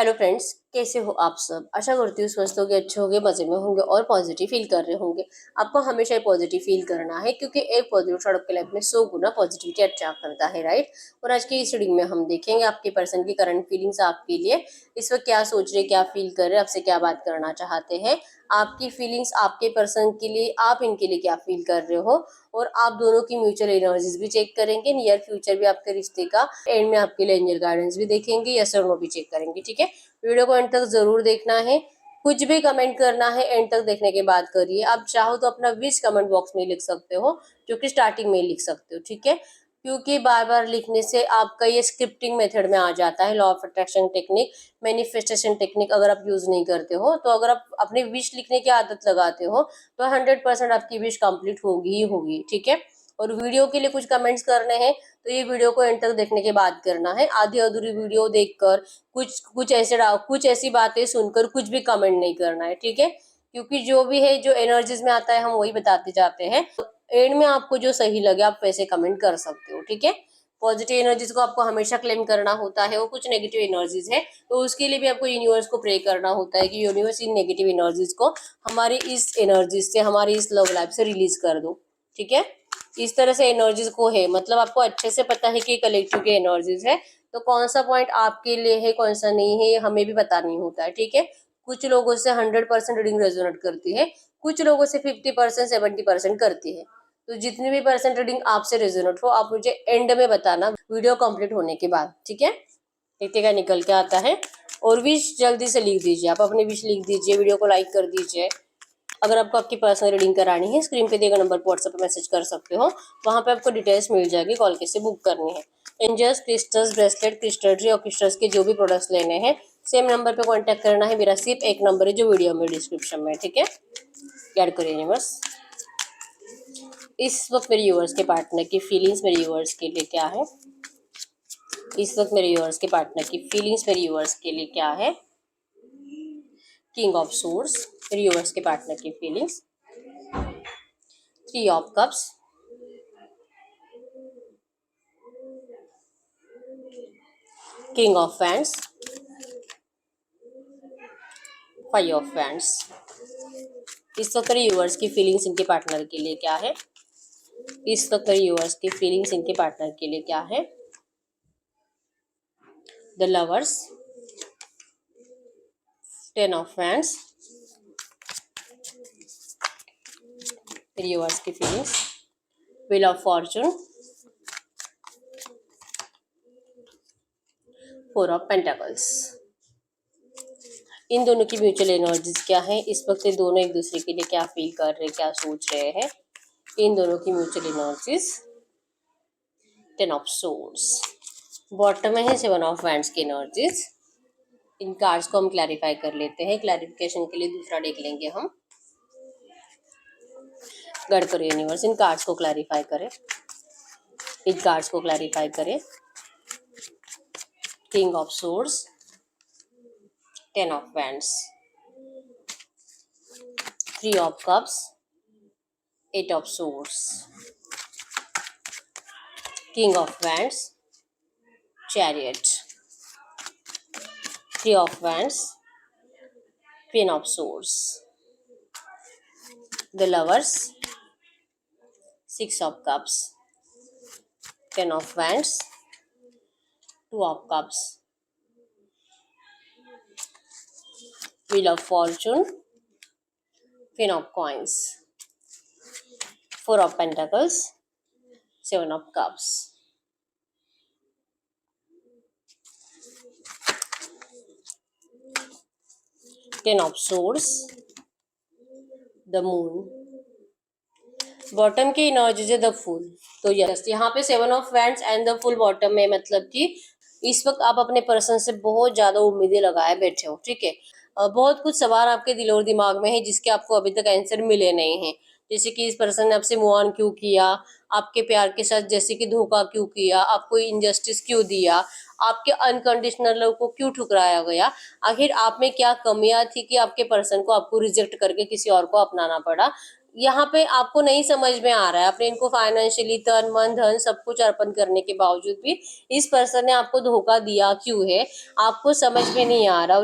Hello friends, कैसे हो आप सब। आशा करती हूँ स्वस्थ होंगे, अच्छे होंगे, मजे में होंगे और पॉजिटिव फील कर रहे होंगे। आपको हमेशा पॉजिटिव फील करना है क्योंकि एक पॉजिटिव थॉट आपके लाइफ में 100 गुना पॉजिटिविटी अट्रैक्ट करता है, राइट। और आज की इस रीडिंग में हम देखेंगे आपके पर्सन की करंट फीलिंग्स आपके लिए इस वक्त क्या सोच रहे, क्या फील कर रहे, आपसे क्या बात करना चाहते हैं। आपकी फीलिंग्स आपके पर्सन के लिए, आप इनके लिए क्या फील कर रहे हो। और आप दोनों की म्यूचुअल एनर्जीज भी चेक करेंगे, नियर फ्यूचर भी आपके रिश्ते का, एंड में आपके लिए एंजल गाइडेंस भी देखेंगे, यस और नो भी चेक करेंगे, ठीक है। वीडियो को एंड तक जरूर देखना है। कुछ भी कमेंट करना है एंड तक देखने के बाद करिए। आप चाहो तो अपना विश कमेंट बॉक्स में लिख सकते हो, जो कि स्टार्टिंग में लिख सकते हो, ठीक है। क्योंकि बार बार लिखने से आपका ये स्क्रिप्टिंग मेथड में आ जाता है, law of attraction technique, manifestation technique अगर आप यूज नहीं करते हो तो। अगर आप अपनी विश लिखने की आदत लगाते हो तो 100% आपकी विश कंप्लीट होगी ही होगी, ठीक है। और वीडियो के लिए कुछ कमेंट्स करने हैं तो ये वीडियो को एंड तक देखने के बाद करना है। आधी अधूरी वीडियो देखकर कुछ ऐसी बातें सुनकर कुछ भी कमेंट नहीं करना है, ठीक है। क्योंकि जो भी है, जो एनर्जीज में आता है हम वही बताते जाते हैं। एंड में आपको जो सही लगे आप वैसे कमेंट कर सकते हो, ठीक है। पॉजिटिव एनर्जीज को आपको हमेशा क्लेम करना होता है, वो कुछ नेगेटिव एनर्जीज है तो उसके लिए भी आपको यूनिवर्स को प्रे करना होता है कि यूनिवर्स इन नेगेटिव एनर्जीज को हमारी इस एनर्जीज से, हमारी इस लव लाइफ से रिलीज कर दो, ठीक है। इस तरह से एनर्जीज को है, मतलब आपको अच्छे से पता है कि कलेक्टिव की एनर्जीज है, तो कौन सा पॉइंट आपके लिए है कौन सा नहीं है ये हमें भी पता नहीं होता है, ठीक है। कुछ लोगों से 100% रीडिंग रेजोनेट करती है, कुछ लोगों से 50% 70% करती है। तो जितनी भी परसेंट रीडिंग आपसे रेजोनेट हो आप मुझे एंड में बताना, वीडियो कंप्लीट होने के बाद, ठीक है। देखते क्या निकल के आता है। और विश जल्दी से लिख दीजिए, आप अपनी विश लिख दीजिए, वीडियो को लाइक कर दीजिए। अगर आपको आपकी पर्सनल रीडिंग करानी है, स्क्रीन पे दिए गए नंबर पर व्हाट्सएप पे मैसेज कर सकते हो, वहां पे आपको डिटेल्स मिल जाएगी, कॉल कैसे बुक करनी है। एंजल्स, क्रिस्टल्स, ब्रेसलेट, क्रिस्टलरी और क्रिस्टल्स के जो भी प्रोडक्ट्स लेने हैं सेम नंबर पे कांटेक्ट करना है। मेरा सिर्फ एक नंबर है जो वीडियो में डिस्क्रिप्शन में, ठीक है। ऐड करिए यूनिवर्स। इस वक्त मेरे व्यूअर्स के पार्टनर की फीलिंग्स मेरे व्यूअर्स के लिए क्या है। इस वक्त मेरे व्यूअर्स के पार्टनर की फीलिंग्स मेरे व्यूअर्स के लिए क्या है। किंग ऑफ सोर्स, मेरे व्यूअर्स के पार्टनर की feelings. 3 of cups, king of wands, 5 of wands. इस वक्त मेरे व्यूअर्स की फीलिंग्स इनके पार्टनर के लिए क्या है। इस वक्त मेरे व्यूअर्स की फीलिंग्स इनके पार्टनर के लिए क्या है। द लवर्स, 10 ऑफ वैंड्स, मेरे व्यूअर्स की feelings. Wheel of fortune, 4 of pentacles. इन दोनों की म्यूचुअल एनर्जीज क्या है इस वक्त, ये दोनों एक दूसरे के लिए क्या फील कर रहे, क्या सोच रहे हैं। इन दोनों की mutual energies. 10 of swords, bottom में है 7 ऑफ वैंड्स की एनर्जीज। इन कार्ड्स को हम क्लैरिफाई कर लेते हैं, क्लैरिफिकेशन के लिए दूसरा देख लेंगे हम। गढ़ करो यूनिवर्स, इन कार्ड्स को क्लैरिफाई करें, इन कार्ड्स को क्लैरिफाई करें। King of swords, 10 of wands, 3 of cups, 8 of swords, king of wands, chariot, 3 of wands, queen of swords, the lovers, 6 of cups, 10 of wands, 2 of cups, wheel of Fortune, queen of coins, 4 of pentacles, 7 of cups. Ten of swords, the moon. Bottom की energy है the full, तो yes यहाँ पे 7 of wands and the full bottom में, मतलब कि इस वक्त आप अपने पर्सन से बहुत ज्यादा उम्मीदें लगाए बैठे हो, ठीक है। बहुत कुछ सवाल आपके दिल और दिमाग में है जिसके आपको अभी तक आंसर मिले नहीं है। जैसे कि इस पर्सन ने आपसे मूव ऑन क्यों किया, आपके प्यार के साथ जैसे कि धोखा क्यों किया, आपको इनजस्टिस क्यों दिया, आपके अनकंडीशनल लव को क्यों ठुकराया गया। आखिर आप में क्या कमियां थी कि आपके पर्सन को आपको रिजेक्ट करके किसी और को अपनाना पड़ा। यहाँ पे आपको नहीं समझ में आ रहा है, आपने इनको फाइनेंशियली तन मन धन सब कुछ अर्पण करने के बावजूद भी इस पर्सन ने आपको धोखा दिया क्यों है, आपको समझ में नहीं आ रहा।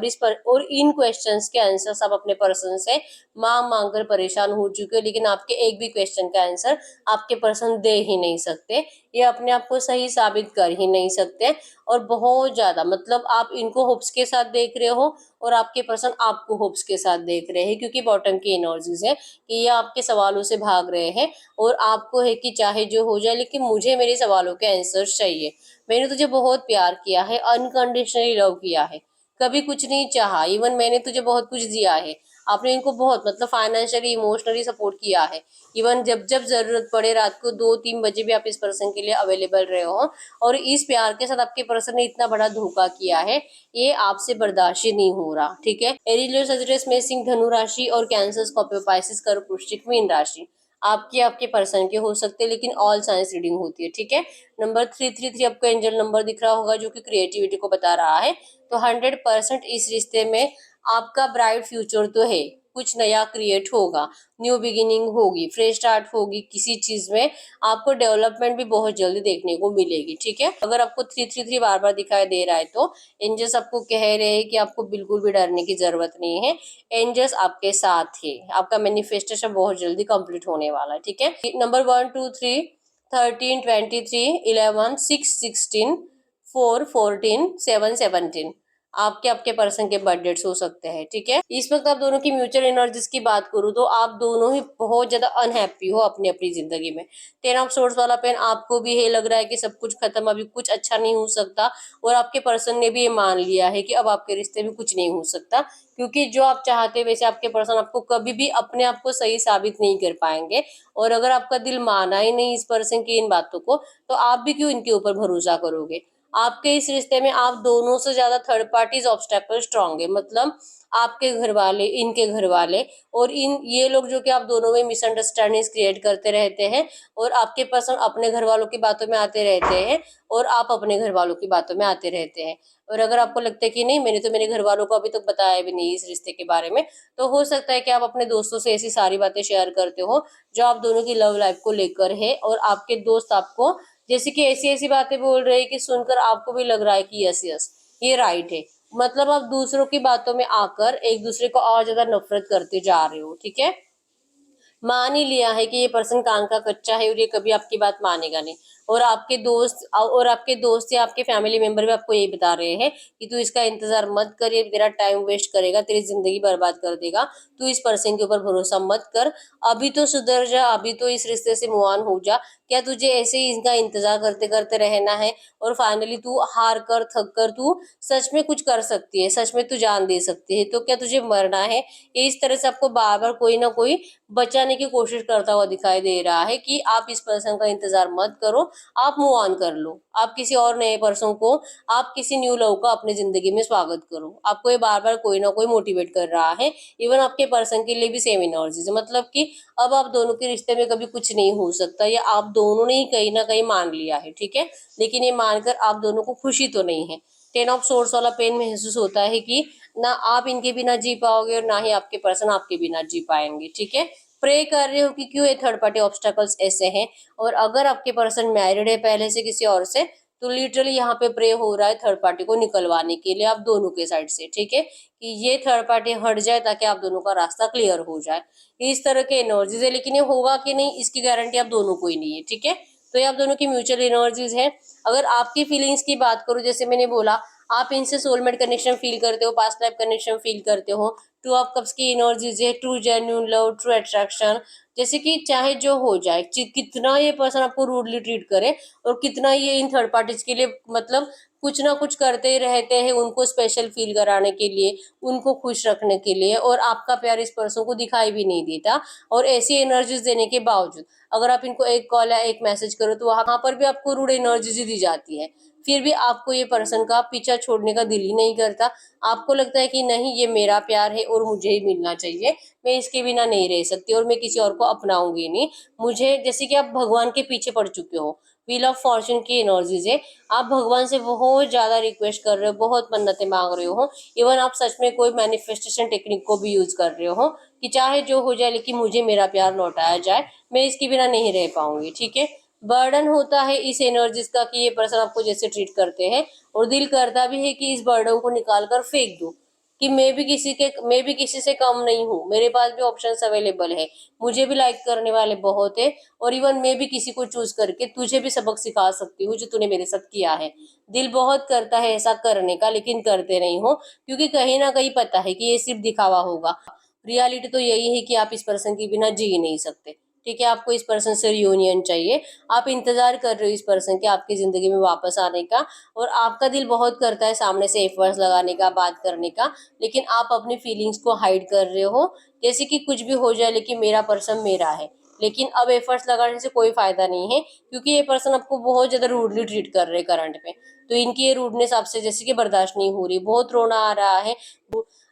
और इन क्वेश्चंस के आंसर्स आप अपने पर्सन से मांग मांग कर परेशान हो चुके हो, लेकिन आपके एक भी क्वेश्चन का आंसर आपके पर्सन दे ही नहीं सकते, ये अपने आप को सही साबित कर ही नहीं सकते। और बहुत ज्यादा मतलब आप इनको होप्स के साथ देख रहे हो और आपके पर्सन आपको होप्स के साथ देख रहे हैं, क्योंकि बॉटम की एनर्जीज है कि ये आपके सवालों से भाग रहे हैं और आपको है कि चाहे जो हो जाए लेकिन मुझे मेरे सवालों के आंसर्स चाहिए। मैंने तुझे बहुत प्यार किया है, अनकंडीशनली लव किया है, कभी कुछ नहीं चाहा, इवन मैंने तुझे बहुत कुछ दिया है, आपने इनको बहुत मतलब फाइनेंशियली इमोशनली सपोर्ट किया है। इवन जब जब जरूरत पड़े रात को 2-3 बजे भी आप इस पर्सन के लिए अवेलेबल रहे हो, और इस प्यार के साथ आपके पर्सन ने इतना बड़ा धोखा किया है, ये आपसे बर्दाश्त ही नहीं हो रहा। ठीक है, एरिलियो सजरेस में सिंह धनु राशि और कैंसर स्कॉर्पियो पाइसिस कर्क वृश्चिक मीन राशि आपके पर्सन के हो सकते हैं, लेकिन ऑल साइंस रीडिंग होती है। ठीक है, नंबर 333 आपको एंजल नंबर दिख रहा होगा जो कि क्रिएटिविटी को बता रहा है। तो 100% इस रिश्ते में आपका ब्राइट फ्यूचर तो है, कुछ नया क्रिएट होगा, न्यू बिगिनिंग होगी, फ्रेश स्टार्ट होगी किसी चीज में, आपको डेवलपमेंट भी बहुत जल्दी देखने को मिलेगी। ठीक है, अगर आपको 333 बार बार दिखाई दे रहा है तो एंजल्स आपको कह रहे हैं कि आपको बिल्कुल भी डरने की जरूरत नहीं है, एंजल्स आपके साथ है, आपका मैनिफेस्टेशन बहुत जल्दी कंप्लीट होने वाला है। ठीक है, नंबर 1, 2, 3, 13, 23, 11, 6, 16, 4, 14, 7, 17 आपके आपके पर्सन के बर्थ डेट्स हो सकते हैं। ठीक है, इस वक्त आप दोनों की म्यूचुअल एनर्जीज की बात करूँ तो आप दोनों ही बहुत ज्यादा अनहैप्पी हो अपनी अपनी जिंदगी में। 10 ऑफ सोर्ड्स वाला पेन आपको भी है, लग रहा है कि सब कुछ खत्म, अभी कुछ अच्छा नहीं हो सकता, और आपके पर्सन ने भी ये मान लिया है कि अब आपके रिश्ते में कुछ नहीं हो सकता, क्योंकि जो आप चाहते वैसे आपके पर्सन आपको कभी भी अपने आप को सही साबित नहीं कर पाएंगे। और अगर आपका दिल माना ही नहीं इस पर्सन की इन बातों को, तो आप भी क्यों इनके ऊपर भरोसा करोगे। आपके इस रिश्ते में आप दोनों से ज्यादा थर्ड पार्टीज ऑब्स्टेकल स्ट्रांग है, मतलब आपके घर वाले, इनके घर वाले, और इन ये लोग जो कि आप दोनों में मिसअंडरस्टैंडिंग क्रिएट करते रहते हैं, और आपके पर्सन अपने घर वालों की बातों में आते रहते हैं और आप अपने घर वालों की बातों में आते रहते हैं। और अगर आपको लगता है कि नहीं, मैंने तो मेरे घर वालों को अभी तक बताया भी नहीं इस रिश्ते के बारे में, तो हो सकता है कि आप अपने दोस्तों से ऐसी सारी बातें शेयर करते हो जो आप दोनों की लव लाइफ को लेकर है, और आपके दोस्त आपको जैसे कि ऐसी ऐसी बातें बोल रहे हैं कि सुनकर आपको भी लग रहा है कि यस यस ये राइट है, मतलब आप दूसरों की बातों में आकर एक दूसरे को और ज्यादा नफरत करते जा रहे हो। ठीक है, मान ही लिया है कि ये पर्सन कान का कच्चा है और ये कभी आपकी बात मानेगा नहीं, और आपके दोस्त या आपके फैमिली मेंबर भी आपको यही बता रहे हैं कि तू इसका इंतजार मत कर, ये तेरा टाइम वेस्ट करेगा, तेरी जिंदगी बर्बाद कर देगा, तू इस पर्सन के ऊपर भरोसा मत कर, अभी तो सुधर जा, अभी तो इस रिश्ते से मूव ऑन हो जा। क्या तुझे ऐसे ही इनका इंतजार करते करते रहना है, और फाइनली तू हार कर थक कर तू सच में कुछ कर सकती है, सच में तू जान दे सकती है, तो क्या तुझे मरना है। ये इस तरह से आपको बार बार कोई ना कोई बचाने की कोशिश करता हुआ दिखाई दे रहा है कि आप इस पर्सन का इंतजार मत करो, आप मूव ऑन कर लो, आप किसी और नए पर्सन को, आप किसी न्यू लव का अपने जिंदगी में स्वागत करो। आपको ये बार बार कोई ना कोई मोटिवेट कर रहा है, इवन आपके पर्सन के लिए भी सेम एनर्जी है, मतलब कि अब आप दोनों के रिश्ते में कभी कुछ नहीं हो सकता, या आप दोनों ने ही कहीं ना कहीं मान लिया है। ठीक है, लेकिन ये मानकर आप दोनों को खुशी तो नहीं है। 10 ऑफ सोर्ड्स वाला पेन महसूस होता है कि ना आप इनके बिना जी पाओगे और ना ही आपके पर्सन आपके बिना जी पाएंगे। ठीक है, प्रे कर रहे हो कि क्यों ये थर्ड पार्टी ऑब्स्टेकल्स ऐसे हैं, और अगर आपके पर्सन मैरिड है पहले से किसी और से, तो लिटरली यहाँ पे प्रे हो रहा है थर्ड पार्टी को निकलवाने के लिए आप दोनों के साइड से। ठीक है, कि ये थर्ड पार्टी हट जाए ताकि आप दोनों का रास्ता क्लियर हो जाए, इस तरह के एनर्जीज है, लेकिन ये होगा कि नहीं इसकी गारंटी आप दोनों को ही नहीं है। ठीक है, तो ये आप दोनों की म्यूचुअल एनर्जीज है। अगर आपकी फीलिंग्स की बात करूं, जैसे मैंने बोला, आप इनसे सोलमेट कनेक्शन फील करते हो, पास्ट लाइफ कनेक्शन फील करते हो, 2 ऑफ कप्स की एनर्जीज है, true genuine love, true attraction, जैसे कि चाहे जो हो जाए, कितना ये पर्सन आपको रूडली ट्रीट करे और कितना ये इन थर्ड पार्टीज के लिए मतलब कुछ ना कुछ करते ही रहते हैं उनको स्पेशल फील कराने के लिए, उनको खुश रखने के लिए, और आपका प्यार इस पर्सन को दिखाई भी नहीं देता। और ऐसी एनर्जीज देने के बावजूद अगर आप इनको एक कॉल या एक मैसेज करो तो वहां पर भी आपको रूड एनर्जीज ही दी जाती है, फिर भी आपको ये पर्सन का पीछा छोड़ने का दिल ही नहीं करता। आपको लगता है कि नहीं, ये मेरा प्यार है और मुझे ही मिलना चाहिए, मैं इसके बिना नहीं रह सकती और मैं किसी और को अपनाऊंगी नहीं। मुझे जैसे कि आप भगवान के पीछे पड़ चुके हो, व्हील ऑफ फॉर्चून की एनर्जीज है, आप भगवान से बहुत ज्यादा रिक्वेस्ट कर रहे हो, बहुत मन्नतें मांग रहे हो, इवन आप सच में कोई मैनिफेस्टेशन टेक्निक को भी यूज कर रहे हो, कि चाहे जो हो जाए लेकिन मुझे मेरा प्यार लौटाया जाए, मैं इसके बिना नहीं रह पाऊंगी, ठीक है। बर्डन होता है इस एनर्जीज का कि ये पर्सन आपको जैसे ट्रीट करते हैं, और दिल करता भी है कि इस बर्डन को निकाल कर फेंक दूं, कि मैं भी किसी से कम नहीं हूँ, मेरे पास भी ऑप्शंस अवेलेबल है, मुझे भी लाइक करने वाले बहुत है, और इवन मैं भी किसी को चूज करके तुझे भी सबक सिखा सकती हूँ जो तूने मेरे साथ किया है। दिल बहुत करता है ऐसा करने का, लेकिन करते नहीं हो, क्योंकि कहीं ना कहीं पता है कि ये सिर्फ दिखावा होगा। रियलिटी तो यही है कि आप इस पर्सन के बिना जी नहीं सकते, ठीक है। आपको इस पर्सन से रियूनियन चाहिए, आप इंतजार कर रहे हो इस पर्सन के आपकी जिंदगी में वापस आने का, और आपका दिल बहुत करता है सामने से एफर्ट्स लगाने का, बात करने का, लेकिन आप अपनी फीलिंग्स को हाइड कर रहे हो, जैसे कि कुछ भी हो जाए लेकिन मेरा पर्सन मेरा है। लेकिन अब एफर्ट्स लगाने से कोई फायदा नहीं है, क्योंकि ये पर्सन आपको बहुत ज्यादा रूडली ट्रीट कर रहे हैं करंट में। तो इनकी ये रूडनेस आपसे जैसे कि बर्दाश्त नहीं हो रही, बहुत रोना आ रहा है,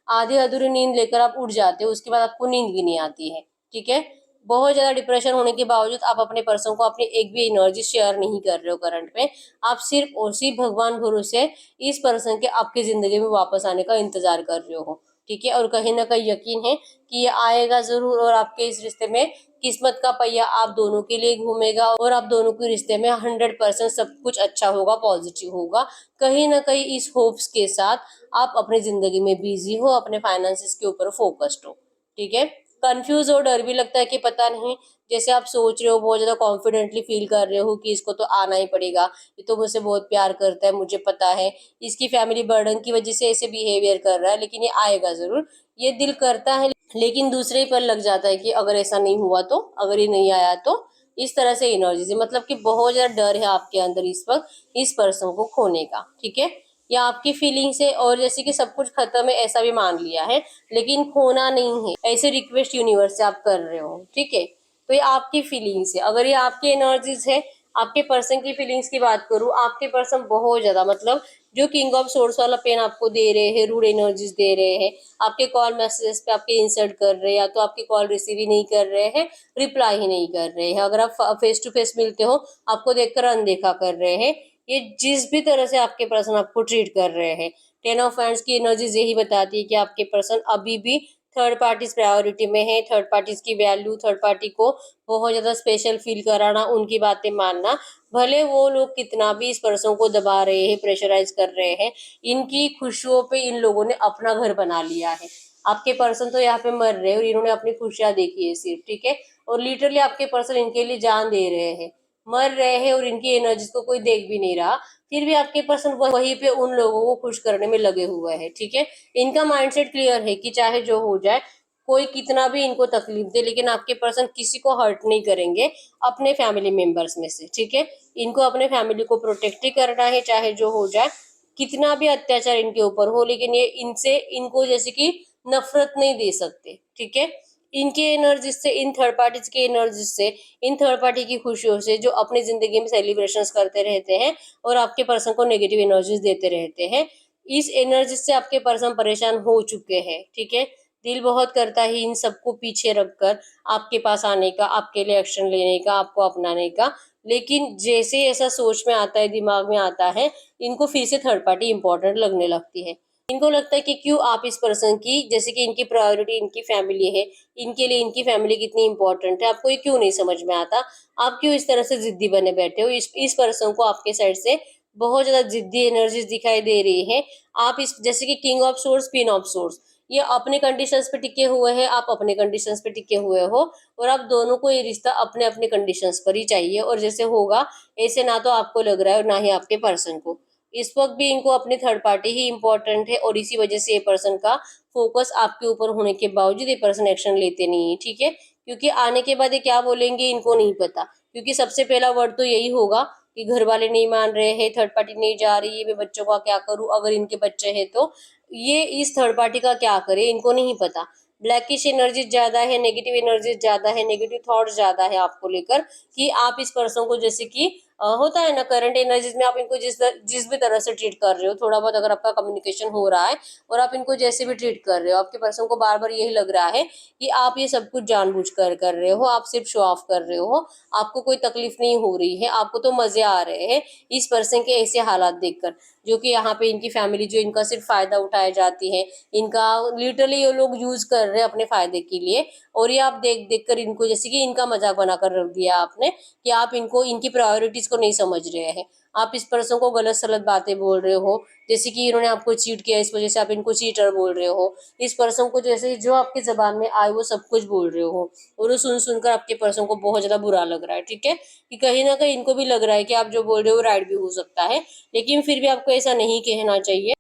आधी अधूरी नींद लेकर आप उठ जाते हो, उसके बाद आपको नींद भी नहीं आती है, ठीक है। बहुत ज्यादा डिप्रेशन होने के बावजूद आप अपने पर्सन को अपनी एक भी एनर्जी शेयर नहीं कर रहे हो करंट में, आप सिर्फ और सिर्फ भगवान भरोसे इस पर्सन के आपकी जिंदगी में वापस आने का इंतजार कर रहे हो, ठीक है। और कहीं ना कहीं यकीन है कि ये आएगा जरूर, और आपके इस रिश्ते में किस्मत का पहिया आप दोनों के लिए घूमेगा, और आप दोनों के रिश्ते में 100% सब कुछ अच्छा होगा, पॉजिटिव होगा। कहीं ना कहीं इस होप्स के साथ आप अपनी जिंदगी में बिजी हो, अपने फाइनेंसेस के ऊपर फोकस्ड हो, ठीक है। कंफ्यूज और डर भी लगता है कि पता नहीं, जैसे आप सोच रहे हो, बहुत ज्यादा कॉन्फिडेंटली फील कर रहे हो कि इसको तो आना ही पड़ेगा, ये तो मुझसे बहुत प्यार करता है, मुझे पता है इसकी फैमिली बर्डन की वजह से ऐसे बिहेवियर कर रहा है, लेकिन ये आएगा जरूर, ये दिल करता है। लेकिन दूसरे ही पर लग जाता है कि अगर ऐसा नहीं हुआ तो, अगर ये नहीं आया तो, इस तरह से एनर्जी से, मतलब कि बहुत ज्यादा डर है आपके अंदर इस वक्त इस पर्सन को खोने का, ठीक है। या आपकी फीलिंग्स है और जैसे कि सब कुछ खत्म है ऐसा भी मान लिया है, लेकिन खोना नहीं है, ऐसे रिक्वेस्ट यूनिवर्स से आप कर रहे हो, ठीक है। तो ये आपकी फीलिंग्स है, अगर ये आपकी एनर्जीज है, आपके पर्सन की फीलिंग्स की बात करूं, आपके पर्सन बहुत ज्यादा, मतलब जो किंग ऑफ सोर्स वाला पेन आपको दे रहे हैं, रूड एनर्जीज दे रहे हैं, आपके कॉल मैसेजेस पे आपके इंसल्ट कर रहे हैं, या तो आपकी कॉल रिसीव ही नहीं कर रहे हैं, रिप्लाई ही नहीं कर रहे हैं, अगर आप फेस टू फेस मिलते हो आपको देखकर अनदेखा कर रहे हैं, ये जिस भी तरह से आपके पर्सन आपको ट्रीट कर रहे हैं। 10 ऑफ हैंड्स की एनर्जीज यही बताती है कि आपके पर्सन अभी भी थर्ड पार्टीज प्रायोरिटी में है, थर्ड पार्टीज की वैल्यू, थर्ड पार्टी को बहुत ज्यादा स्पेशल फील कराना, उनकी बातें मानना, भले वो लोग कितना भी इस पर्सन को दबा रहे हैं, प्रेशराइज कर रहे हैं, इनकी खुशियों पे इन लोगों ने अपना घर बना लिया है। आपके पर्सन तो यहाँ पे मर रहे हैं और इन्होंने अपनी खुशियां देखी है सिर्फ, ठीक है। और लिटरली आपके पर्सन इनके लिए जान दे रहे हैं, मर रहे हैं, और इनकी एनर्जीज को कोई देख भी नहीं रहा, फिर भी आपके पर्सन वहीं पे उन लोगों को खुश करने में लगे हुए हैं, ठीक है। इनका माइंडसेट क्लियर है कि चाहे जो हो जाए, कोई कितना भी इनको तकलीफ दे, लेकिन आपके पर्सन किसी को हर्ट नहीं करेंगे अपने फैमिली मेंबर्स में से, ठीक है। इनको अपने फैमिली को प्रोटेक्ट ही करना है, चाहे जो हो जाए, कितना भी अत्याचार इनके ऊपर हो, लेकिन ये इनसे इनको जैसे कि नफरत नहीं दे सकते, ठीक है। इनकी एनर्जीज से, इन थर्ड पार्टीज की एनर्जीज से, इन थर्ड पार्टी की खुशियों से जो अपनी जिंदगी में सेलिब्रेशंस करते रहते हैं और आपके पर्सन को नेगेटिव एनर्जीज देते रहते हैं, इस एनर्जी से आपके पर्सन परेशान हो चुके हैं, ठीक है। दिल बहुत करता है इन सबको पीछे रखकर आपके पास आने का, आपके लिए एक्शन लेने का, आपको अपनाने का, लेकिन जैसे ऐसा सोच में आता है, दिमाग में आता है, इनको फिर से थर्ड पार्टी इंपॉर्टेंट लगने लगती है। इनको लगता है कि क्यों आप इस पर्सन की, जैसे कि इनकी प्रायोरिटी इनकी फैमिली है, इनके लिए इनकी फैमिली कितनी इंपॉर्टेंट है, आपको ये क्यों नहीं समझ में आता। आप क्यों इस तरह से जिद्दी बने बैठे हो, इस पर्सन को आपके साइड से बहुत ज्यादा जिद्दी एनर्जीज दिखाई दे रही है। आप इस जैसे कि king of source, queen of source, ये अपने कंडीशंस पे टिके हुए हैं, आप अपने कंडीशंस पे टिके हुए हो, और आप दोनों को ये रिश्ता अपने अपने कंडीशंस पर ही चाहिए, और जैसे होगा ऐसे ना तो आपको लग रहा है और ना ही आपके पर्सन को। इस वक्त भी इनको अपनी थर्ड पार्टी ही इंपॉर्टेंट है, और इसी वजह से ये पर्सन का फोकस आपके ऊपर होने के बावजूद ये पर्सन एक्शन लेते नहीं है, ठीक है। क्योंकि आने के बाद ये क्या बोलेंगे इनको नहीं पता, क्योंकि सबसे पहला वर्ड तो यही होगा कि घर वाले नहीं मान रहे हैं, थर्ड पार्टी नहीं जा रही है, मैं बच्चों का क्या करूं, अगर इनके बच्चे हैं तो ये इस थर्ड पार्टी का क्या करे, इनको नहीं पता। ब्लैकिश एनर्जी ज्यादा है, नेगेटिव एनर्जी ज्यादा है, नेगेटिव थॉट ज्यादा है आपको लेकर, कि आप इस पर्सन को जैसे कि होता है ना करंट एनर्जीज में आप इनको जिस भी तरह से ट्रीट कर रहे हो, थोड़ा बहुत अगर आपका कम्युनिकेशन हो रहा है और आप इनको जैसे भी ट्रीट कर रहे हो, आपके पर्सन को बार बार यही लग रहा है कि आप ये सब कुछ जानबूझ कर रहे हो, आप सिर्फ शो ऑफ कर रहे हो, आपको कोई तकलीफ नहीं हो रही है, आपको तो मजे आ रहे हैं इस पर्सन के ऐसे हालात देखकर, जो कि यहाँ पे इनकी फैमिली जो इनका सिर्फ फायदा उठाए जाती है, इनका लिटरली ये लोग यूज कर रहे हैं अपने फायदे के लिए। और ये आप देख देख कर इनको, जैसे कि इनका मजाक बनाकर रख दिया आपने कि आप इनको इनकी प्रायोरिटीज को नहीं समझ रहे हैं, आप इस पर्सन को गलत सलत बातें बोल रहे हो, जैसे कि इन्होंने आपको चीट किया इस वजह से आप इनको चीटर बोल रहे हो, इस पर्सन को जैसे जो आपकी जबान में आए वो सब कुछ बोल रहे हो, और वो सुन सुनकर आपके पर्सन को बहुत ज्यादा बुरा लग रहा है। ठीक है, कि कहीं ना कहीं इनको भी लग रहा है कि आप जो बोल रहे हो राइट भी हो सकता है, लेकिन फिर भी आपको ऐसा नहीं कहना चाहिए,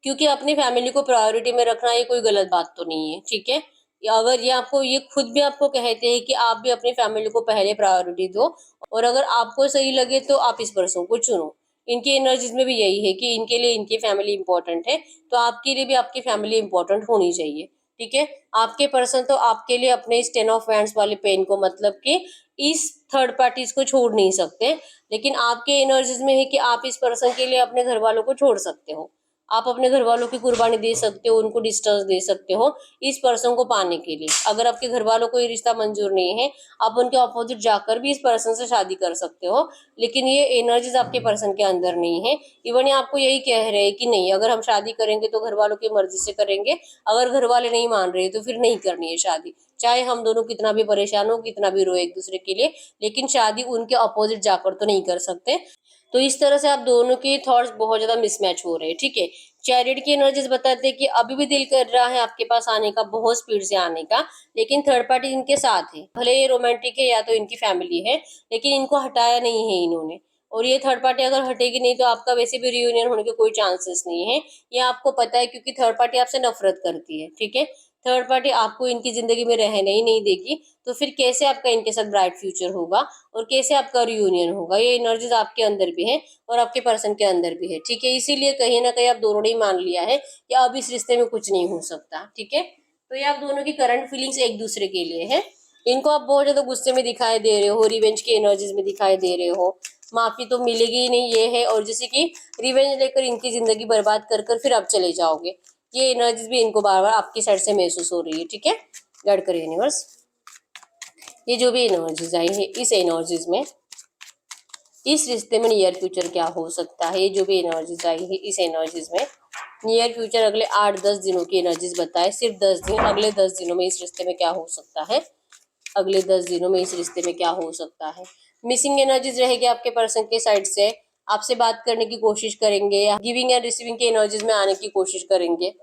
क्योंकि अपनी फैमिली को प्रायोरिटी में रखना ये कोई गलत बात तो नहीं है। ठीक है, अगर ये आपको, ये खुद भी आपको कहते हैं कि आप भी अपनी फैमिली को पहले प्रायोरिटी दो, और अगर आपको सही लगे तो आप इस पर्सन को चुनो। इनकी एनर्जीज में भी यही है कि इनके लिए इनकी फैमिली इंपॉर्टेंट है, तो आपके लिए भी आपकी फैमिली इंपॉर्टेंट होनी चाहिए। ठीक है, आपके पर्सन तो आपके लिए अपने इस टेन ऑफ वैंड्स वाले पेन को, मतलब कि इस थर्ड पार्टीज को छोड़ नहीं सकते, लेकिन आपके एनर्जीज में है कि आप इस पर्सन के लिए अपने घर वालों को छोड़ सकते हो, आप अपने घर वालों की कुर्बानी दे सकते हो, उनको डिस्टेंस दे सकते हो इस पर्सन को पाने के लिए। अगर आपके घर वालों को ये रिश्ता मंजूर नहीं है, आप उनके ऑपोजिट जाकर भी इस पर्सन से शादी कर सकते हो, लेकिन ये एनर्जीज आपके पर्सन के अंदर नहीं है। इवन ये आपको यही कह रहे हैं कि नहीं, अगर हम शादी करेंगे तो घर वालों की मर्जी से करेंगे, अगर घर वाले नहीं मान रहे तो फिर नहीं करनी है शादी, चाहे हम दोनों कितना भी परेशान हो, कितना भी रोए एक दूसरे के लिए, लेकिन शादी उनके अपोजिट जाकर तो नहीं कर सकते। तो इस तरह से आप दोनों के थॉट्स बहुत ज्यादा मिसमैच हो रहे हैं। ठीक है, चैरिट की एनर्जीज बताते हैं कि अभी भी दिल कर रहा है आपके पास आने का, बहुत स्पीड से आने का, लेकिन थर्ड पार्टी इनके साथ है, भले ये रोमांटिक है या तो इनकी फैमिली है, लेकिन इनको हटाया नहीं है इन्होंने। और ये थर्ड पार्टी अगर हटेगी नहीं तो आपका वैसे भी रियूनियन होने के कोई चांसेस नहीं है, ये आपको पता है, क्योंकि थर्ड पार्टी आपसे नफरत करती है। ठीक है, थर्ड पार्टी आपको इनकी जिंदगी में रहने ही नहीं देगी, तो फिर कैसे आपका इनके साथ ब्राइट फ्यूचर होगा और कैसे आपका रियूनियन होगा? ये एनर्जीज आपके अंदर भी है और आपके पर्सन के अंदर भी है। ठीक है, इसीलिए कहीं ना कहीं आप दोनों ने मान लिया है कि अब इस रिश्ते में कुछ नहीं हो सकता। ठीक है, तो ये आप दोनों की करंट फीलिंग्स एक दूसरे के लिए है। इनको आप बहुत ज्यादा गुस्से में दिखाई दे रहे हो, रिवेंज की एनर्जीज में दिखाई दे रहे हो, माफी तो मिलेगी ही नहीं ये है, और जैसे कि रिवेंज लेकर इनकी जिंदगी बर्बाद कर कर फिर आप चले जाओगे, ये एनर्जीज भी इनको बार बार आपकी साइड से महसूस हो रही है। ठीक है, गाइड करिए यूनिवर्स, ये जो भी एनर्जीज आई है इस एनर्जीज में, इस रिश्ते में नियर फ्यूचर क्या हो सकता है? ये जो भी एनर्जीज आई है इस एनर्जीज में नियर फ्यूचर अगले 8-10 दिनों की एनर्जीज बताए, सिर्फ 10 दिन, अगले 10 दिनों में इस रिश्ते में क्या हो सकता है, अगले 10 दिनों में इस रिश्ते में क्या हो सकता है? मिसिंग एनर्जीज रहेगी आपके पर्सन के साइड से, आपसे बात करने की कोशिश करेंगे या गिविंग एंड रिसीविंग की एनर्जीज में आने की कोशिश करेंगे।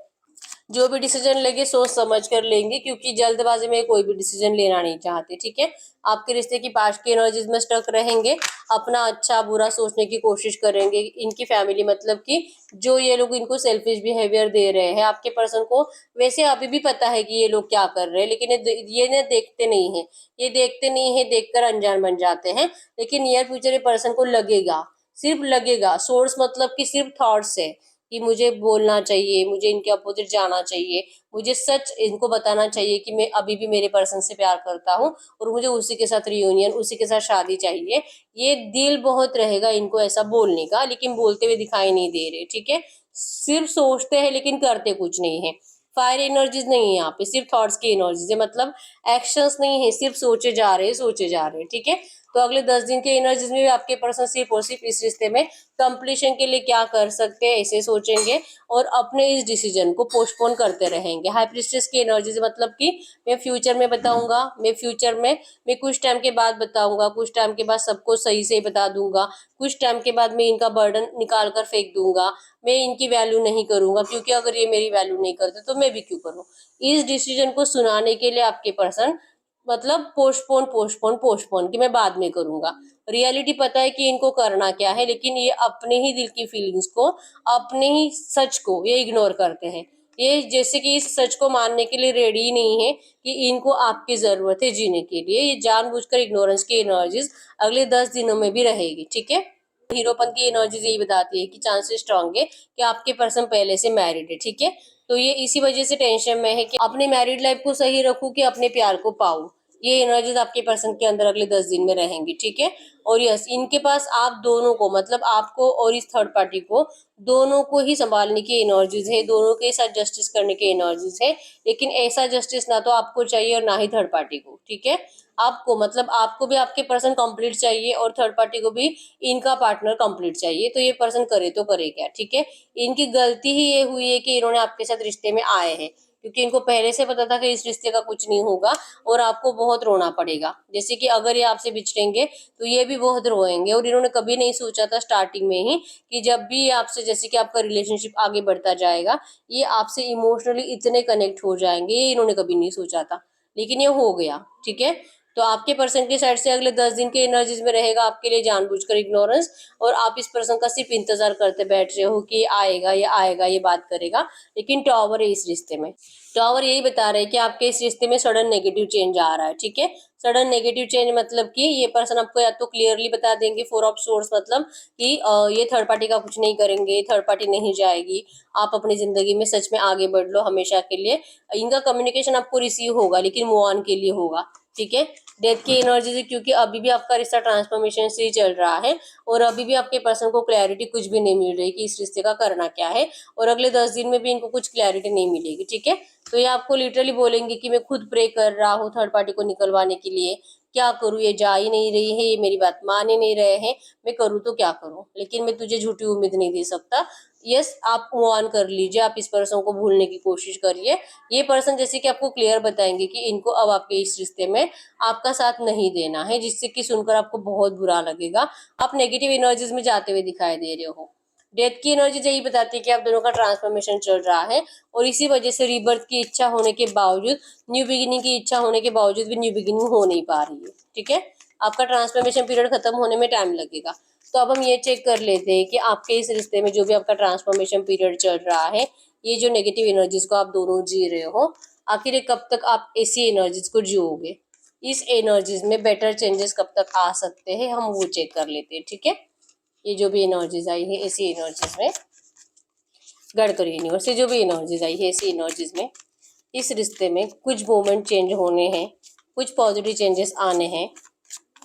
जो भी डिसीजन लेंगे सोच समझ कर लेंगे, क्योंकि जल्दबाजी में कोई भी डिसीजन लेना नहीं चाहते। ठीक है, आपके रिश्ते की पास्ट की एनर्जीज में स्टक रहेंगे, अपना अच्छा बुरा सोचने की कोशिश करेंगे। इनकी फैमिली, मतलब कि जो ये लोग इनको सेल्फिश बिहेवियर दे रहे हैं आपके पर्सन को, वैसे अभी भी पता है कि ये लोग क्या कर रहे हैं, लेकिन ये ना देखते नहीं है, ये देखते नहीं है, देखकर अनजान बन जाते हैं। लेकिन नियर फ्यूचर ये पर्सन को लगेगा, सिर्फ लगेगा, सोर्स मतलब कि सिर्फ थॉट्स है कि मुझे बोलना चाहिए, मुझे इनके अपोजिट जाना चाहिए, मुझे सच इनको बताना चाहिए कि मैं अभी भी मेरे पर्सन से प्यार करता हूँ और मुझे उसी के साथ रियूनियन, उसी के साथ शादी चाहिए। ये दिल बहुत रहेगा इनको ऐसा बोलने का, लेकिन बोलते हुए दिखाई नहीं दे रहे। ठीक है, सिर्फ सोचते हैं लेकिन करते कुछ नहीं है। फायर एनर्जीज नहीं है यहाँ पे, सिर्फ थॉट्स की एनर्जीज है, मतलब एक्शंस नहीं है, सिर्फ सोचे जा रहे हैं, सोचे जा रहे हैं। ठीक है, तो अगले 10 दिन के एनर्जीज में भी आपके पर्सन सिर्फ और सिर्फ इस रिश्ते में कंप्लीशन के लिए क्या कर सकते हैं ऐसे सोचेंगे और अपने इस डिसीजन को पोस्टपोन करते रहेंगे। हाई प्रिस्टेस की एनर्जीज, मतलब कि मैं फ्यूचर में बताऊंगा, मैं फ्यूचर में मैं कुछ टाइम के बाद बताऊंगा, कुछ टाइम के बाद सबको सही से बता दूंगा, कुछ टाइम के बाद मैं इनका बर्डन निकाल कर फेंक दूंगा, मैं इनकी वैल्यू नहीं करूंगा, क्योंकि अगर ये मेरी वैल्यू नहीं करते तो मैं भी क्यों करूं। इस डिसीजन को सुनाने के लिए आपके पर्सन, मतलब पोस्टपोन पोस्टपोन पोस्टपोन कि मैं बाद में करूंगा। रियलिटी पता है कि इनको करना क्या है, लेकिन ये अपने ही दिल की फीलिंग्स को, अपने ही सच को ये इग्नोर करते हैं। ये जैसे कि इस सच को मानने के लिए रेडी ही नहीं है कि इनको आपकी जरूरत है जीने के लिए। ये जानबूझकर इग्नोरेंस की एनर्जीज अगले 10 दिनों में भी रहेगी। ठीक है, हीरोपन की एनर्जीज यही बताती है कि चांसेस स्ट्रांग है कि आपके पर्सन पहले से मैरिड है। ठीक है, तो ये इसी वजह से टेंशन में है कि अपनी मैरिड लाइफ को सही रखूं कि अपने प्यार को पाऊं। ये एनर्जीज आपके पर्सन के अंदर अगले 10 दिन में रहेंगी, ठीक है। और यस, इनके पास आप दोनों को, मतलब आपको और इस थर्ड पार्टी को, दोनों को ही संभालने की एनर्जीज है, दोनों के साथ जस्टिस करने की एनर्जीज है। लेकिन ऐसा जस्टिस ना तो आपको चाहिए और ना ही थर्ड पार्टी को, ठीक है। आपको, मतलब आपको भी आपके पर्सन कंप्लीट चाहिए और थर्ड पार्टी को भी इनका पार्टनर कंप्लीट चाहिए। तो ये पर्सन करे तो करे क्या, ठीक है। इनकी गलती ही ये हुई है कि इन्होंने आपके साथ रिश्ते में आए हैं, क्योंकि इनको पहले से पता था कि इस रिश्ते का कुछ नहीं होगा और आपको बहुत रोना पड़ेगा। जैसे कि अगर ये आपसे बिछड़ेंगे तो ये भी बहुत रोएंगे। और इन्होंने कभी नहीं सोचा था स्टार्टिंग में ही कि जब भी ये आपसे, जैसे कि आपका रिलेशनशिप आगे बढ़ता जाएगा, ये आपसे इमोशनली इतने कनेक्ट हो जाएंगे, ये इन्होंने कभी नहीं सोचा था, लेकिन ये हो गया, ठीक है। तो आपके पर्सन की साइड से अगले 10 दिन के एनर्जीज में रहेगा आपके लिए जानबूझकर इग्नोरेंस, और आप इस पर्सन का सिर्फ इंतजार करते बैठ रहे हो कि आएगा, ये बात करेगा। लेकिन टॉवर है इस रिश्ते में। टॉवर यही बता रहे हैं कि आपके इस रिश्ते में सडन नेगेटिव चेंज आ रहा है, ठीक है। सडन नेगेटिव चेंज मतलब कि ये पर्सन आपको या तो क्लियरली बता देंगे, 4 ऑफ सोर्स, मतलब कि ये थर्ड पार्टी का कुछ नहीं करेंगे, थर्ड पार्टी नहीं जाएगी, आप अपनी जिंदगी में सच में आगे बढ़ लो हमेशा के लिए। इनका कम्युनिकेशन आपको रिसीव होगा, लेकिन मूव ऑन के लिए होगा, ठीक है। डेथ की एनर्जी से, क्योंकि अभी भी आपका रिश्ता ट्रांसफॉर्मेशन से ही चल रहा है और अभी भी आपके पर्सन को क्लैरिटी कुछ भी नहीं मिल रही कि इस रिश्ते का करना क्या है, और अगले 10 दिन में भी इनको कुछ क्लैरिटी नहीं मिलेगी, ठीक है। तो ये आपको लिटरली बोलेंगे कि मैं खुद प्रे कर रहा हूँ थर्ड पार्टी को निकलवाने के लिए, क्या करूँ, ये जा ही नहीं रही है, ये मेरी बात मान ही नहीं रहे हैं, मैं करूँ तो क्या करूँ, लेकिन मैं तुझे झूठी उम्मीद नहीं दे सकता। यस, आप मूव ऑन कर लीजिए, आप इस पर्सन को भूलने की कोशिश करिए। ये पर्सन जैसे कि आपको क्लियर बताएंगे कि इनको अब आपके इस रिश्ते में आपका साथ नहीं देना है, जिससे कि सुनकर आपको बहुत बुरा लगेगा। आप नेगेटिव एनर्जीज में जाते हुए दिखाई दे रहे हो। डेथ की एनर्जी यही बताती है कि आप दोनों का ट्रांसफॉर्मेशन चल रहा है, और इसी वजह से रीबर्थ की इच्छा होने के बावजूद, न्यू बिगिनिंग की इच्छा होने के बावजूद भी न्यू बिगिनिंग हो नहीं पा रही है, ठीक है। आपका ट्रांसफॉर्मेशन पीरियड खत्म होने में टाइम लगेगा। तो अब हम ये चेक कर लेते हैं कि आपके इस रिश्ते में जो भी आपका ट्रांसफॉर्मेशन पीरियड चल रहा है, ये जो नेगेटिव एनर्जीज को आप दोनों जी रहे हो, आखिर ये कब तक आप ऐसी एनर्जीज को जियोगे, इस एनर्जीज में बेटर चेंजेस कब तक आ सकते हैं, हम वो चेक कर लेते हैं, ठीक है। ये जो भी एनर्जीज आई है ऐसी एनर्जीज में, गढ़कर यूनिवर्स से जो भी एनर्जीज आई है ऐसी एनर्जीज में, इस रिश्ते में कुछ मोमेंट चेंज होने हैं, कुछ पॉजिटिव चेंजेस आने हैं।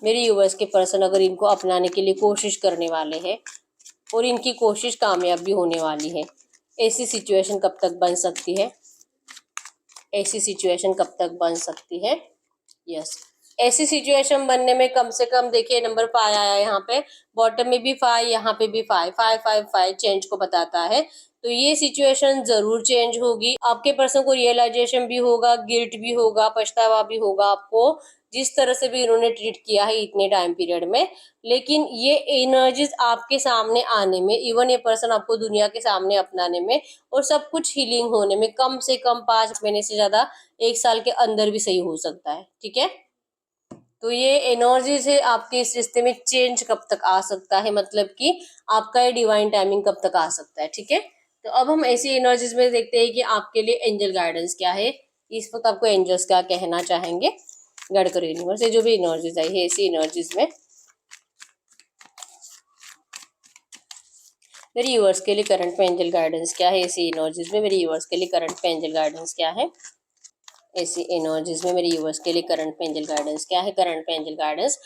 मेरे यूवर्स के पर्सन अगर इनको अपनाने के लिए कोशिश करने वाले हैं और इनकी कोशिश कामयाब भी होने वाली है, ऐसी सिचुएशन कब तक बन सकती है, ऐसी सिचुएशन कब तक बन सकती है। यस, ऐसी सिचुएशन बनने में कम से कम, देखिए नंबर 5 आया यहाँ पे, बॉटम में भी 5, यहाँ पे भी 5, 5 5 5 चेंज को बताता है। तो ये सिचुएशन जरूर चेंज होगी, आपके पर्सन को रियलाइजेशन भी होगा, गिल्ट भी होगा, पछतावा भी होगा आपको, जिस तरह से भी इन्होंने ट्रीट किया है इतने टाइम पीरियड में। लेकिन ये एनर्जीज आपके सामने आने में, इवन ये पर्सन आपको दुनिया के सामने अपनाने में और सब कुछ हीलिंग होने में कम से कम 5 महीने से ज्यादा 1 साल के अंदर भी सही हो सकता है, ठीक है। तो ये एनर्जी से आपके इस रिश्ते में चेंज कब तक आ सकता है, मतलब कि आपका ये डिवाइन टाइमिंग कब तक आ सकता है, ठीक है। तो अब हम ऐसी एनर्जीज में देखते हैं कि आपके लिए एंजल गाइडेंस क्या है, इस वक्त आपको एंजल्स क्या कहना चाहेंगे। गढ़कर यूनिवर्स से जो भी एनर्जीज आई है ऐसी एनर्जीज में मेरे यूवर्स के लिए करंट में एंजल गाइडेंस क्या है, ऐसी एनर्जीज में मेरे यूवर्स के लिए करंट में एंजल गाइडेंस क्या है, ऐसी एनर्जीज में मेरे यूवर्स के लिए करंट में एंजल गाइडेंस क्या है, करंट में angel guidance.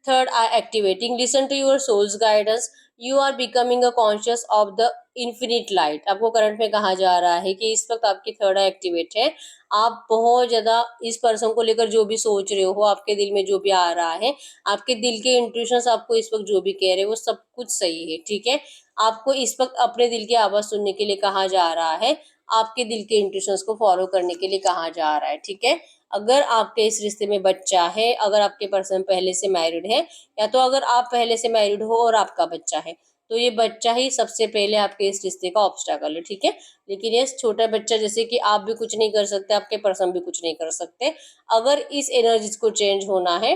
Third eye activating. Listen to your soul's guidance. You are becoming a conscious of the infinite light. आपको करंट में कहा जा रहा है कि इस वक्त आपकी थर्ड आई एक्टिवेट है। आप बहुत ज्यादा इस पर्सन को लेकर जो भी सोच रहे हो, आपके दिल में जो भी आ रहा है, आपके दिल के इंट्यूशंस आपको इस वक्त जो भी कह रहे हैं वो सब कुछ सही है, ठीक है। आपको इस वक्त अपने दिल की आवाज सुनने के लिए कहा जा रहा है, आपके दिल के इंट्यूशंस को फॉलो करने के लिए कहा जा रहा है, ठीक है। अगर आपके इस रिश्ते में बच्चा है, अगर आपके पर्सन पहले से मैरिड है, या तो अगर आप पहले से मैरिड हो और आपका बच्चा है, तो ये बच्चा ही सबसे पहले आपके इस रिश्ते का ऑब्स्टेकल है, ठीक है। लेकिन ये छोटा बच्चा, जैसे कि आप भी कुछ नहीं कर सकते, आपके पर्सन भी कुछ नहीं कर सकते। अगर इस एनर्जीज को चेंज होना है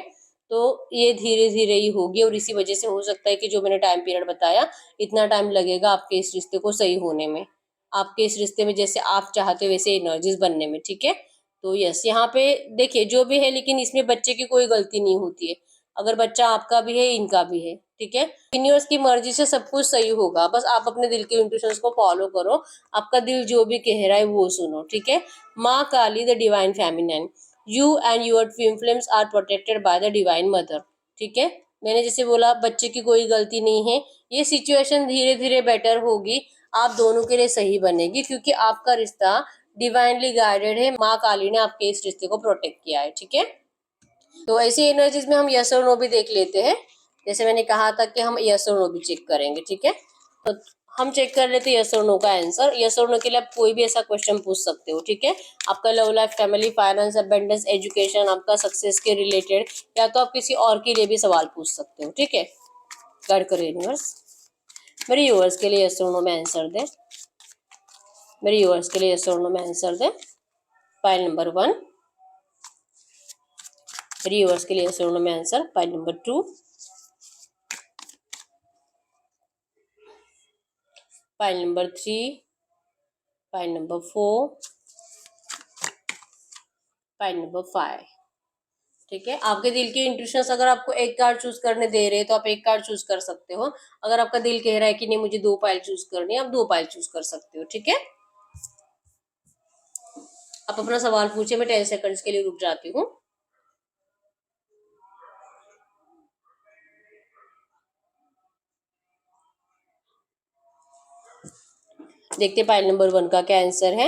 तो ये धीरे धीरे ही होगी, और इसी वजह से हो सकता है कि जो मैंने टाइम पीरियड बताया, इतना टाइम लगेगा आपके इस रिश्ते को सही होने में, आपके इस रिश्ते में जैसे आप चाहते हो वैसे एनर्जीज बनने में, ठीक है। तो यस, यहाँ पे देखिए जो भी है, लेकिन इसमें बच्चे की कोई गलती नहीं होती है। अगर बच्चा आपका भी है, इनका भी है, ठीक है। यूनिवर्स की मर्जी से सब कुछ सही होगा, बस आप अपने दिल के इंट्यूशंस को फॉलो करो, आपका दिल जो भी कह रहा है वो सुनो, ठीक है। माँ Kali the divine feminine, you and your twin flames are protected by the divine mother. ठीक है, मैंने जैसे बोला बच्चे की कोई गलती नहीं है, ये सिचुएशन धीरे धीरे बेटर होगी, आप दोनों के लिए सही बनेगी, क्योंकि आपका रिश्ता डिवाइनली गाइडेड है, माँ काली ने आपके इस रिश्ते को प्रोटेक्ट किया है। ठीक है, तो ऐसी एनर्जीज में हम यस और नो भी देख लेते हैं। जैसे मैंने कहा था कि हम यस और नो भी चेक करेंगे। ठीक है, तो हम चेक कर लेते हैं यस और नो का आंसर। यस और नो के लिए आप कोई भी ऐसा क्वेश्चन पूछ सकते हो। ठीक है, आपका love life, family, finance, abundance, education, आपका सक्सेस के रिलेटेड, या तो आप किसी और के लिए भी सवाल पूछ सकते हो। ठीक है, गाइड करो यूनिवर्स, मेरे यूनिवर्स के लिए यस और नो में आंसर दे, मेरे यूनिवर्स के लिए यस और नो में आंसर दे। फाइल नंबर 1, मेरे यूनिवर्स के लिए यस और नो में answer. File number 2, file number 3, file number 4, file number 5। ठीक है, आपके दिल के इंट्यूशंस अगर आपको एक कार्ड चूज करने दे रहे हैं तो आप एक कार्ड चूज कर सकते हो। अगर आपका दिल कह रहा है कि नहीं मुझे 2 पाइल चूज करनी है, आप 2 पाइल चूज कर सकते हो। ठीक है, आप अपना सवाल पूछे, मैं 10 सेकंड्स के लिए रुक जाती हूँ। देखते पाइल नंबर 1 का क्या आंसर है।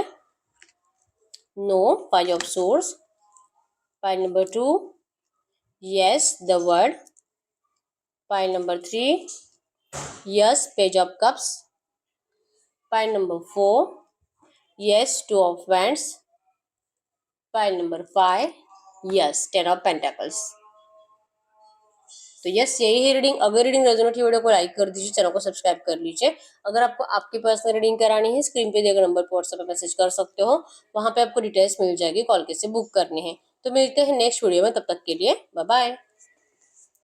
No, 5 of swords. Pile number 2, yes, the world. Pile number 3, yes, page of cups. Pile number 4, yes, 2 of wands। Pile number 5, yes, 10 of pentacles. तो यस, यही है रीडिंग। अगर रीडिंग रेजोनेट हुई video को like कर दीजिए, channel को subscribe कर लीजिए। अगर आपको आपकी पर्सनल रीडिंग करानी है, स्क्रीन पे दिए गए नंबर पर व्हाट्सएप पे मैसेज कर सकते हो, वहां पे आपको डिटेल्स मिल जाएगी, कॉल कैसे बुक करनी है। तो मिलते हैं नेक्स्ट वीडियो में, तब तक के लिए बाय बाय।